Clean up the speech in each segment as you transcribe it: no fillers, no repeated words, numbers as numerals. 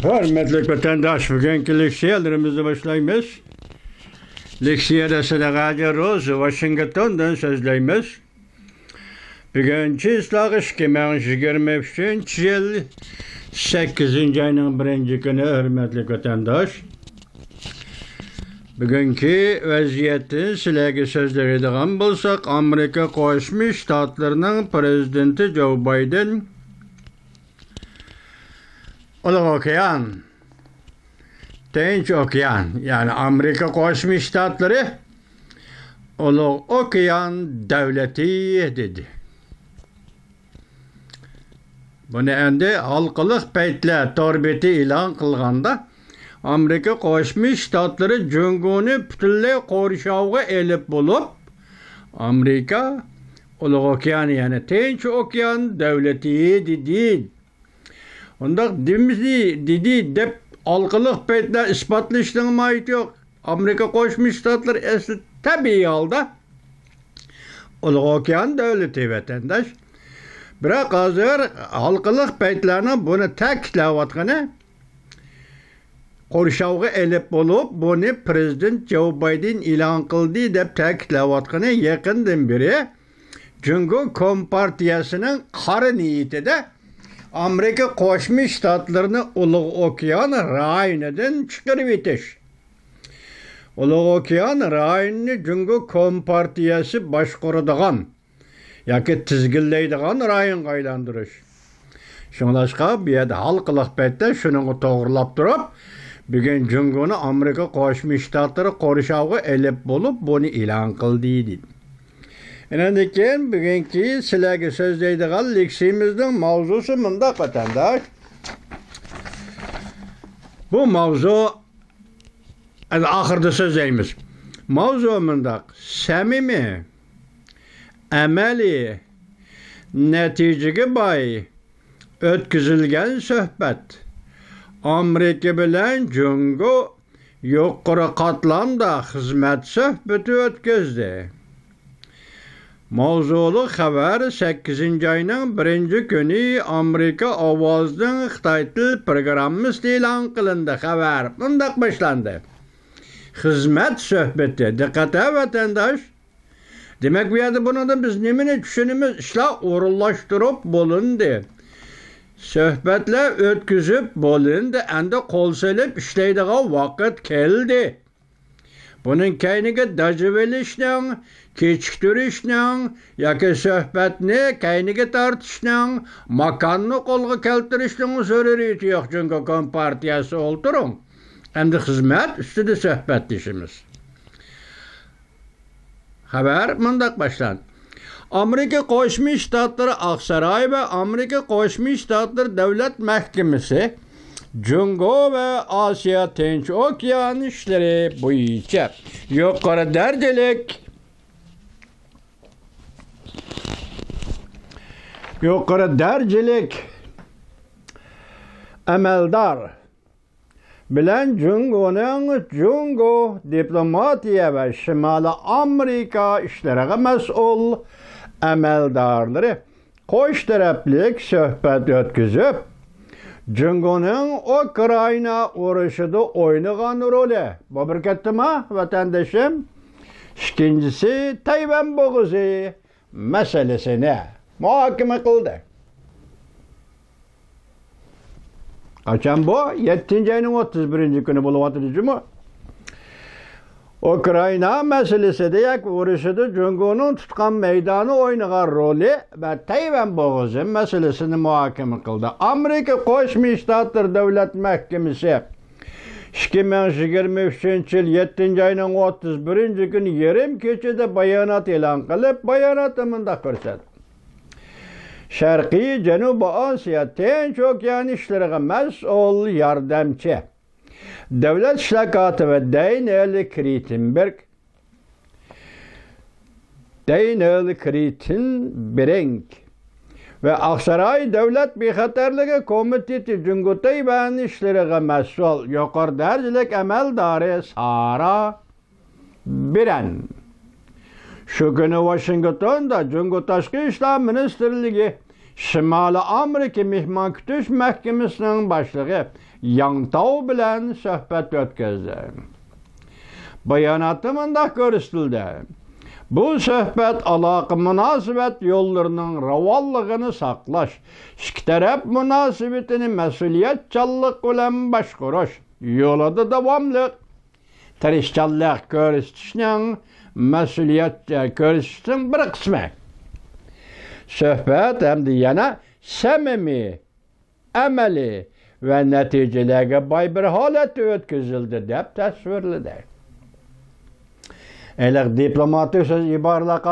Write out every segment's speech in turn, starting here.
Hürmetli vatandaş, bugünkü leksiyalarımızı başlayımız. Leksiyada Sadaqaca Rose, Washington'dan sözleyimiz. Bugünkü ıslahı 2023 yıl 8. ayının 1. günü, hürmetli vatandaş. Bugünkü vaziyeti sizlerge sözleydiğim bulsak, Amerika Koşmuş Ştatlarının Prezidenti Joe Biden Uluq Okyan, Tinç Okyan, yani Amerika Koşmuş Ştatları Uluq Okyan devleti dedi. Bunu endi halkılık peytle torbeti ilan kılganda Amerika Koşmuş Ştatları Cünguni bütünlüğü korşavga elip bulup Amerika Uluq Okyan, yani Tinç Okyan devleti dedi. Ondak dimizdi dedi dep halkılık peytle ispatlaştığına ait yok. Amerika Koşmuş Ştatları esli tabii halda Uluq Okyan devleti vatandaş. Bırak hazır halkılık peytlerine bunu tekislavatgını Qorşavga elip bulup bunu Prezident Joe Biden ilan kıldı dep tekislavatgını yakından biri Cüngü Kompartiyasının karı niyeti de Amerika Koşmuş Ştatlarını Uluq Okyan rayonidan çıkarıp etiş. Uluq Okyan rayonini Cüngü Kompartiyası başquradigan yoki tizginlaydigan rayonga aylantirish. Şuңlashqa bu yerda halkılık paytda şunu to'g'rilab turib, bugun Cüngüni Amerika Qo'shma Shtatlari Qorşavga elib bo'lib, buni e'lon qildi deydi. Endi keyin bugungi sizlarga so'zlaydigan leksiyamizning mavzusi mundaq vatandosh. Bu mavzu oxirida so'zlaymiz. Mavzu mundaq: samimiy, amaliy, natijaga boy o'tkazilgan suhbat Amerika bilan Cüngü yuqori qatlamda xizmat suhbati o'tkazdi. Mavzuli xabar 8. ayning 1. kuni Amerika ovozining Xitoy til programmasi e'lon qilindi. Xabar bundaq boshlandi. Xizmat suhbati. Diqqat vatandosh. Demek bu yerda bunu da biz nimini düşünümüz işler orunlaştırıp bolundu. Söhbetler ötküzüp bolundu. Endi kol selip işleydiği vakit geldi. Bunun kayniga dajıvelişnin, keçiktirişnin, yoki söhbetni kayniga tartışnin, makanını kolga keltirişnin sörürüyeti yok. Çünkü Kompartiyası olturun. Endi hizmet üstüde söhbetleşimiz. Haber mundaq başlandı. Amerika Qo'shma Shtatlari Aqsaray ve Amerika Qo'shma Shtatlari Davlat Mahkemesi Cüngü ve Asya Tinch Okyan işleri bo'yicha yuqori darajalik amaldor bilen Cüngü diplomatiya ve Şimali Amerika işleriga mas'ul amaldorlari qo'sh taraflik suhbat o'tkazib, Cüngü'nün Ukrayna urushida o'ynagan roli. Bu bir kattama vatandaşım. İkincisi Tayvan bo'g'ozi masalasini muhokama qildi. Qachon bu? 7. ayning 31. kuni bo'lyapti mu? Ukrayna meselesinde yak urushida Cüngü'nün tutgan meydanı oynagan roli ve Tayvan bo'g'ozi meselesini muhokama qildi. Amerika Qo'shma Shtatlar Davlat Mahkemesi 2023 yıl 7. ayning 31. kuni yarim kechada bayonot e'lon qilib, bayonotda mundaq ko'rsatdi. Sharqiy Janubiy Osiyo Tinch Okyan ishlariga mas'ul yordamchi Davlat ishlar kotibi Daniel Kritenbrink ve Aqsaray Davlat Bexatarligi Komiteti Cüngü Tayvan ishlariga mas'ul yuqori darajalik amaldori Sara Biran Şu günü Washington'da Cüngü Tashqi ishlar Ministerligi Şimali Amerika Mehman Kutish Mahkemesining boshlig'i Yangtao bilen söhbet ötközdi. Bayanatı mındak görüştüldi. Bu söhbet alaqı münasibet yollarının ravallığını saklaş, iki taraf münasibetini mesuliyetçallık bilen başkuruş, yoladı devamlı. Tirişçallık görüştüşünün mesuliyetçe görüştüşünün bir kısmı. Söhbet hem de yana samimi, ameli ve neticelerine bay bir halet ötküzüldü dep tasvirledi. Eğer diplomatik söz ibarla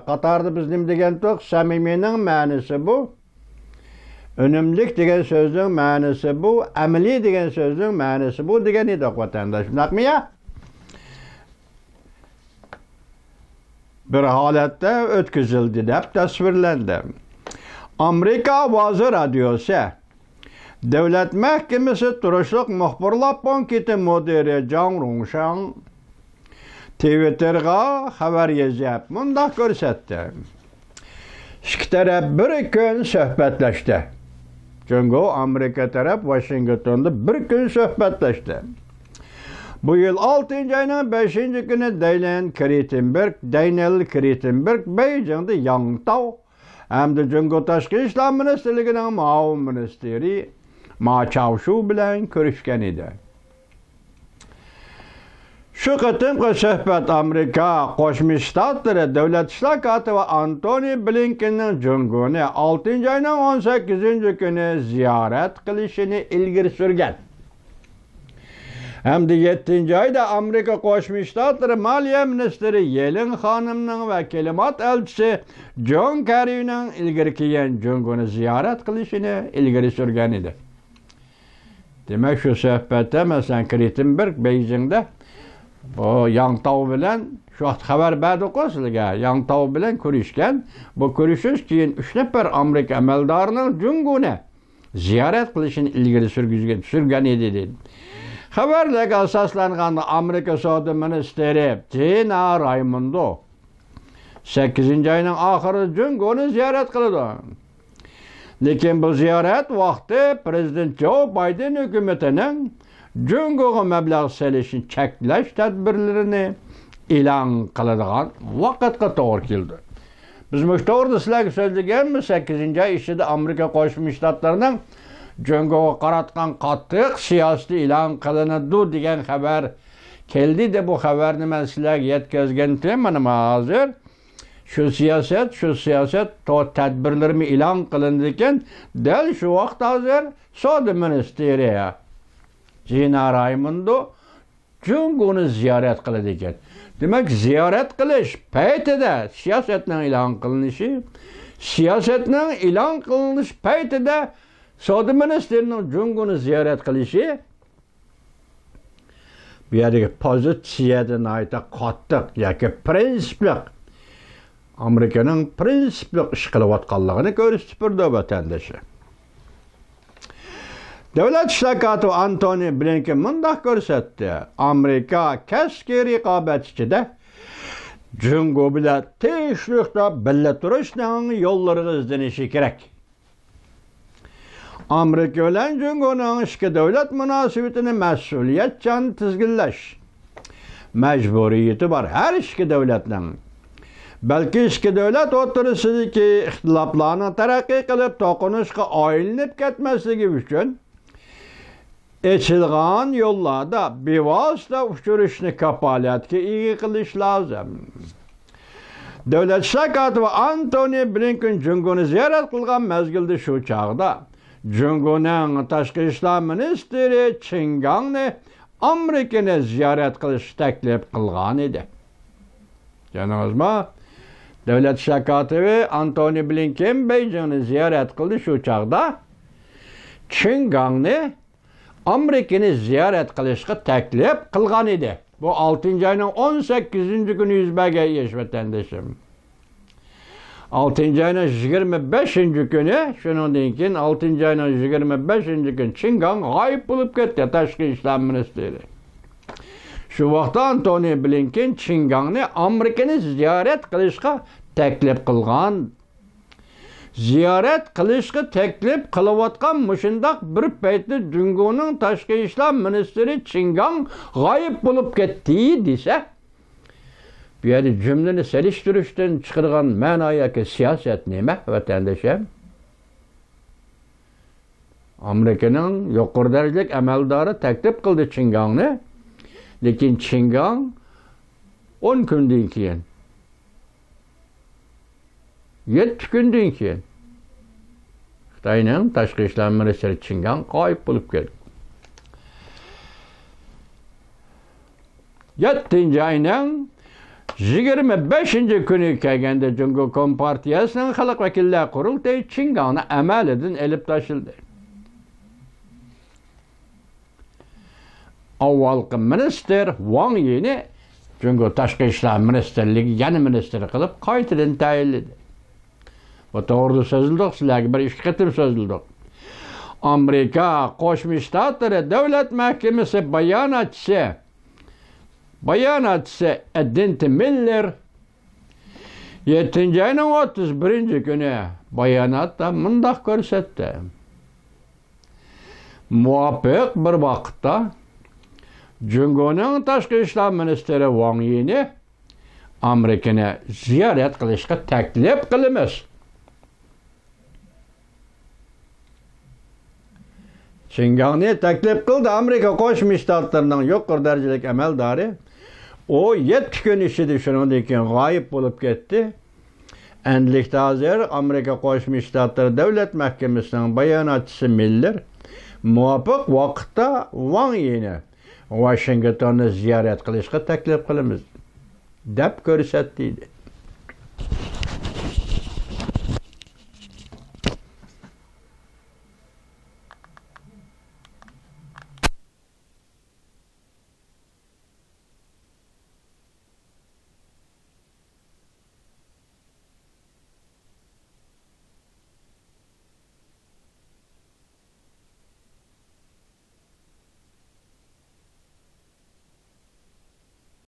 Katar'da bizim degen tok samiminin manisi bu. Önümlük degen sözün manisi bu. Ameli degen sözün manisi bu degen tok vatandaş. Şundaq mı ya? Bir halette ötküzüldü dep tasvirlendi. Amerika Vazı Radyosu Devlet Mahkemesi Turuşluq Muhbirlar Banketi Müdiri Can Rungshan Twitter'a haber yazıp mundaq görsetdi. İki taraf bir gün söhbetleşti. Çünkü Amerika taraf Washington'da bir gün söhbetleşti. Bu yıl 6. ayının 5. günü Daniel Kritenberg Beijing'de Yangtao hem de Cumhuriyet Taşkı İşler Ministerliği'nin Mao Ministeri Ma Chaoshu bilen görüşken idi. Şu kıtımkı söhbet Amerika Qo'shma Shtatları Devlet İşler Katibi Antony Blinken'in Cumhuriyet'ni 6. ayının 18. günü ziyaret kılışını ilgiri sürgen. Hem de 7. ayda Amerika Qo'shma Shtatları Maliye Ministeri Yellen Hanım'ın ve kelimat elçisi John Kerry'nin ilgiri kiyen Cumhuriyet'ni ziyaret kılışını ilgiri sürgen idi. Demek şu söhbette mesela Kritenberg Beijing'de o Yangtao bilen şu haber berdi qo'shilgan. Yangtao bilen ko'rishgan. Bu ko'rishish keyin 3 nafar Amerika amaldorining Junguni ziyorat qilishini ilgari surgan edi dedi. Xabarlarga asoslanganda Amerika Savdo ministeri Gina Raimondo 8. ayning oxirida Junguni ziyorat qildi. Lekin bu ziyorat vaqti Prezident Joe Biden hukumatining Cumhuriyet'e meblag selişini çeklaş tedbirlerini ilan kıladigan vaqtga to'g'ri keldi. Biz mushto'g'rida sizlarga so'zlaganmiz 8. ay ishida Amerika Qo'shma Shtatlarining Cumhuriyet'e qaratgan qattiq siyosati ilan qilinadi degan xabar keldi de bu xabarni men sizlarga yetkazgan mana hozir şu siyaset tedbirlerimi ilan qilindi ekan dal shu vaqt hozir Savdo ministeri Gina Raimondo Cumhuriyet'ni ziyorat qiladi ekan. Demak, ziyorat qilish paytida siyosatning e'lon qilinish paytida Savdo ministerining Cumhuriyet'ni ziyorat qilishi bu yerdagi pozitsiyadan ayta qattiq yoki prinsipli Amerikaning prinsipli ish qilayotganligini ko'rsatib vatandaşı. Devlet İşler Katibi Antony Blinken mundaq ko'rsatdi. Amerika keskin raqobatchida Cumhuriyet bilan tezlikda birga turishning yo'llarini izlanishi kerak. Amerika bilan Cumhuriyetning ichki davlat munosabatini mas'uliyatchan tizginlash majburiyati bor har ikki davlatning. Balki ichki davlat o'rtasidagi ixtiloflarni taraqqiy qilib to'qinishga aylanib ketmasligi uchun Eçilgan yollarda bevasıta uçuruşunu kapalatga ega qilish lazım. Devlet İşler Katibi Antony Blinken Cumhuriyet'ni ziyorat qilgan mezgilda shu chog'da Cumhuriyet'ning Tashqi ishlar ministri Qin Gangni Amerikani ziyorat qilish taklif qilgan edi. Janozma Devlet İşler Katibi Antony Blinken Beijingni ziyorat qildi shu chog'da Qin Gangni Amerika'nı ziyaret qilishga taklif qilgan edi. Bu 6. ayının 18. günü yuz bergan vatandaşım. 6. ayının 25. günü, shundan keyin 6. ayının 25. günü Qin Gang g'oyib bo'lib ketdi, Tashqi ishlar ministri. Shu vaqtda Antony Blinken Qin Gangni Amerikani ziyorat qilishga taklif qilgan. ziyorat qilishga taklif qilayotgan mushundoq bir paytda Jungoning tashqi ishlar ministri Chingang g'oyib bo'lib ketdi desa, bu yerda jumlani selishtirishdan chiqargan ma'noyaki siyosat nima, vatandoshlar? Amerikaning yuqori darajalik amaldori taklif qildi Chingangni, lekin Chingang 10 kundan keyin 7 kundan keyin Xitoyning tashqi ishlar ministri Chingang g'oyib bo'lib ketdi. 7-oyning 25-kuni kelganda Jungo Kompartiyasining xalq vakillar qurultayi Chingangni amalidan elib tashildi. Avvalgi minister Wang Yini Jungo tashqi ishlar ministerligi yana ministri qilib qaytadan tayinladi. Bu to'g'rida so'zildi, sizlarga bir ikki qatim so'zildi. Amerika Qo'shma Shtatlari Davlat Mahkamasi bayonotchisi Edinti Miller 7-oyning 31-kuni bayonotda mundaq ko'rsatdi. Muvofiq bir vaqtda Jungoning tashqi ishlar ministri Wang Yini Amerikani ziyorat qilishga taklif qilamiz. Chingangni taklif qildi Amerika Qo'shma Shtatlarining yuqori darajalik amaldori. O 7 kun ichida shundan keyin g'oyib bo'lib ketdi. Endilikda hozir Amerika Qo'shma Shtatlari Davlat Mahkamasining bayonotchisi Miller muvofiq vaqtda Wang Yini Washingtonni ziyorat qilishga taklif qilamiz deb ko'rsatdi.